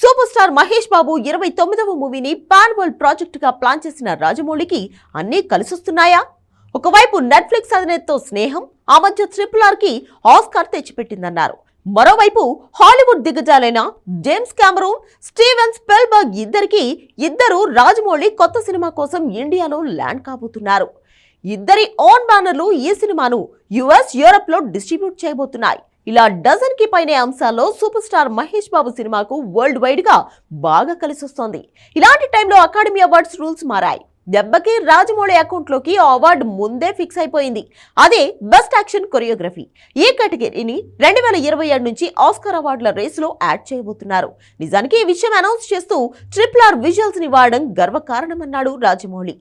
Super star Mahesh Babu 29వ మూవీని pan world ప్రాజెక్టుగా plan చేసిన రాజమౌళికి అన్నీ కలిసొస్తున్నాయా? ఒకవైపు నెట్ఫ్లిక్స్ అధినేతతో స్నేహం, ఆ మధ్య RRR కి ఆస్కార్ తెచ్చిపెట్టిందన్నారు. మరోవైపు హాలీవుడ్ దిగ్గజాలైన జేమ్స్ కెమెరూన్, స్టీవెన్ స్పిల్బర్గ్ ఇద్దరు రాజమౌళి కొత్త సినిమా కోసం ఇండియాలో ల్యాండ్ కాబోతున్నారు. ఇద్దరి ఓన్ బ్యానర్లు ఈ సినిమాను యుఎస్, యూరప్ లో డిస్ట్రిబ్యూట్ చేయబోతున్నాయి. ఇలా డజన్ కి పైనే అంశాల్లో సూపర్ స్టార్ మహేష్ బాబు సినిమాకు వరల్డ్ వైడ్ గా బాగా కలిసొస్తోంది. ఇలాంటి టైంలో అకాడమీ అవార్డ్స్ రూల్స్ మారాయి. దెబ్బకి రాజమౌళి అకౌంట్ లోకి ఆ అవార్డు ముందే ఫిక్స్ అయిపోయింది. అదే బెస్ట్ యాక్షన్ కొరియోగ్రఫీ. ఈ కేటగిరీని 2027 నుంచి ఆస్కార్ అవార్డుల రేసులో యాడ్ చేయబోతున్నారు. నిజానికి ఈ విషయం అనౌన్స్ చేస్తూ RRR విజువల్స్ ని వాడడం గర్వకారణమన్నాడు రాజమౌళి.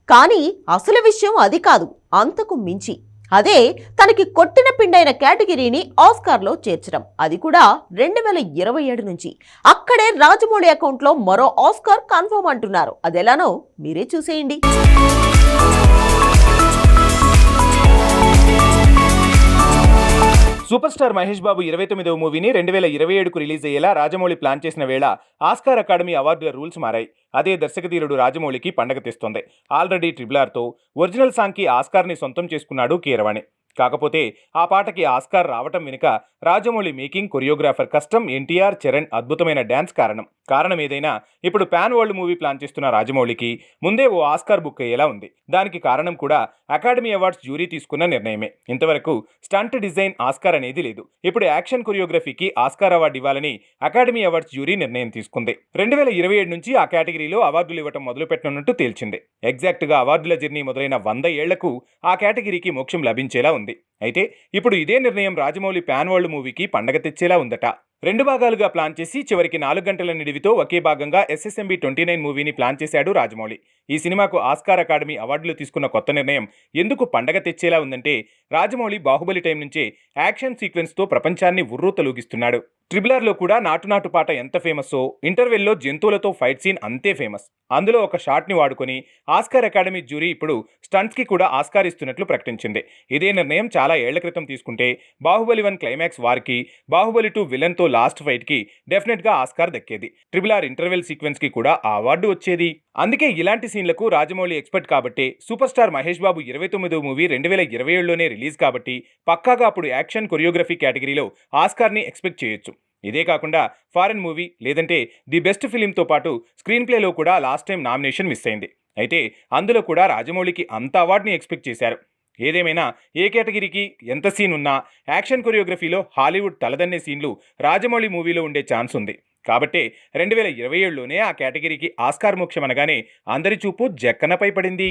కానీ అసలు విషయం అది కాదు, అంతకు మించి. అదే తనకి కొట్టిన పిండైన కేటగిరీని ఆస్కార్లో చేర్చడం, అది కూడా 2027 నుంచి. అక్కడే రాజమౌళి అకౌంట్లో మరో ఆస్కార్ కన్ఫర్మ్ అంటున్నారు. అదెలానో మీరే చూసేయండి. సూపర్ స్టార్ మహేష్ బాబు 29వ మూవీని 2027కు రిలీజ్ అయ్యేలా రాజమౌళి ప్లాన్ చేసిన వేళ ఆస్కార్ అకాడమీ అవార్డుల రూల్స్ మారాయి. అదే దర్శకధీరుడు రాజమౌళికి పండగ తెస్తోంది. ఆల్రెడీ RRRతో ఒరిజినల్ సాంగ్కి ఆస్కార్ని సొంతం చేసుకున్నాడు కీరవాణి. కాకపోతే ఆ పాటకి ఆస్కార్ రావటం వెనుక రాజమౌళి మేకింగ్, కొరియోగ్రాఫర్ కష్టం, ఎన్టీఆర్, చరణ్ అద్భుతమైన డ్యాన్స్ కారణం ఏదైనా ఇప్పుడు పాన్ వరల్డ్ మూవీ ప్లాన్ చేస్తున్న రాజమౌళికి ముందే ఓ ఆస్కార్ బుక్ అయ్యేలా ఉంది. దానికి కారణం కూడా అకాడమీ అవార్డ్స్ జ్యూరీ తీసుకున్న నిర్ణయమే. ఇంతవరకు స్టంట్ డిజైన్ ఆస్కార్ అనేది లేదు. ఇప్పుడు యాక్షన్ కొరియోగ్రఫీకి ఆస్కార్ అవార్డు ఇవ్వాలని అకాడమీ అవార్డ్స్ జ్యూరీ నిర్ణయం తీసుకుంది. 2027 నుంచి ఆ కేటగిరీలో అవార్డులు ఇవ్వటం మొదలుపెట్టనున్నట్టు తేల్చింది. ఎగ్జాక్ట్ గా అవార్డుల జర్నీ మొదలైన 100 ఏళ్లకు ఆ కేటగిరీకి మోక్షం లభించేలా ఉంది. అయితే ఇప్పుడు ఇదే నిర్ణయం రాజమౌళి పాన్ వరల్డ్ మూవీకి పండగ తెచ్చేలా ఉందట. 2 భాగాలుగా ప్లాన్ చేసి చివరికి 4 గంటల నిడివితో ఒకే భాగంగా SSMB 29 మూవీని ప్లాన్ చేశాడు రాజమౌళి. ఈ సినిమాకు ఆస్కార్ అకాడమీ అవార్డులు తీసుకున్న కొత్త నిర్ణయం ఎందుకు పండగ తెచ్చేలా ఉందంటే, రాజమౌళి బాహుబలి టైం నుంచే యాక్షన్ సీక్వెన్స్తో ప్రపంచాన్ని ఉర్రూతలూగిస్తున్నాడు. RRRలో కూడా నాటు పాట ఎంత ఫేమస్సో, ఇంటర్వెల్లో జంతువులతో ఫైట్ సీన్ అంతే ఫేమస్. అందులో ఒక షాట్ని వాడుకొని ఆస్కార్ అకాడమీ జ్యూరీ ఇప్పుడు స్టంట్స్కి కూడా ఆస్కార్ ఇస్తున్నట్లు ప్రకటించింది. ఇదే నిర్ణయం చాలా ఏళ్ల క్రితం తీసుకుంటే బాహుబలి 1 క్లైమాక్స్ వార్కి, బాహుబలి 2 విలన్తో లాస్ట్ ఫైట్కి డెఫినెట్గా ఆస్కార్ దక్కేది. RRR ఇంటర్వెల్ సీక్వెన్స్కి కూడా ఆ అవార్డు వచ్చేది. అందుకే ఇలాంటి సీన్లకు రాజమౌళి ఎక్స్పర్ట్ కాబట్టి, super star Mahesh Babu 29వ movie 2027లోనే release కాబట్టి పక్కాగా అప్పుడు యాక్షన్ కొరియోగ్రఫీ కేటగిరీలో ఆస్కార్ని ఎక్స్పెక్ట్ చేయొచ్చు. ఇదే కాకుండా ఫారెన్ మూవీ లేదంటే ది బెస్ట్ ఫిలింతో పాటు స్క్రీన్ ప్లేలో కూడా లాస్ట్ టైం నామినేషన్ మిస్ అయింది. అయితే అందులో కూడా రాజమౌళికి అంత అవార్డుని ఎక్స్పెక్ట్ చేశారు. ఏదేమైనా ఏ కేటగిరీకి ఎంత సీన్ ఉన్నా యాక్షన్ కొరియోగ్రఫీలో హాలీవుడ్ తలదన్నే సీన్లు రాజమౌళి మూవీలో ఉండే ఛాన్స్ ఉంది. కాబట్టే 2027లోనే ఆ కేటగిరీకి ఆస్కార్ మోక్షం అనగానే అందరి చూపు జక్కనపై పడింది.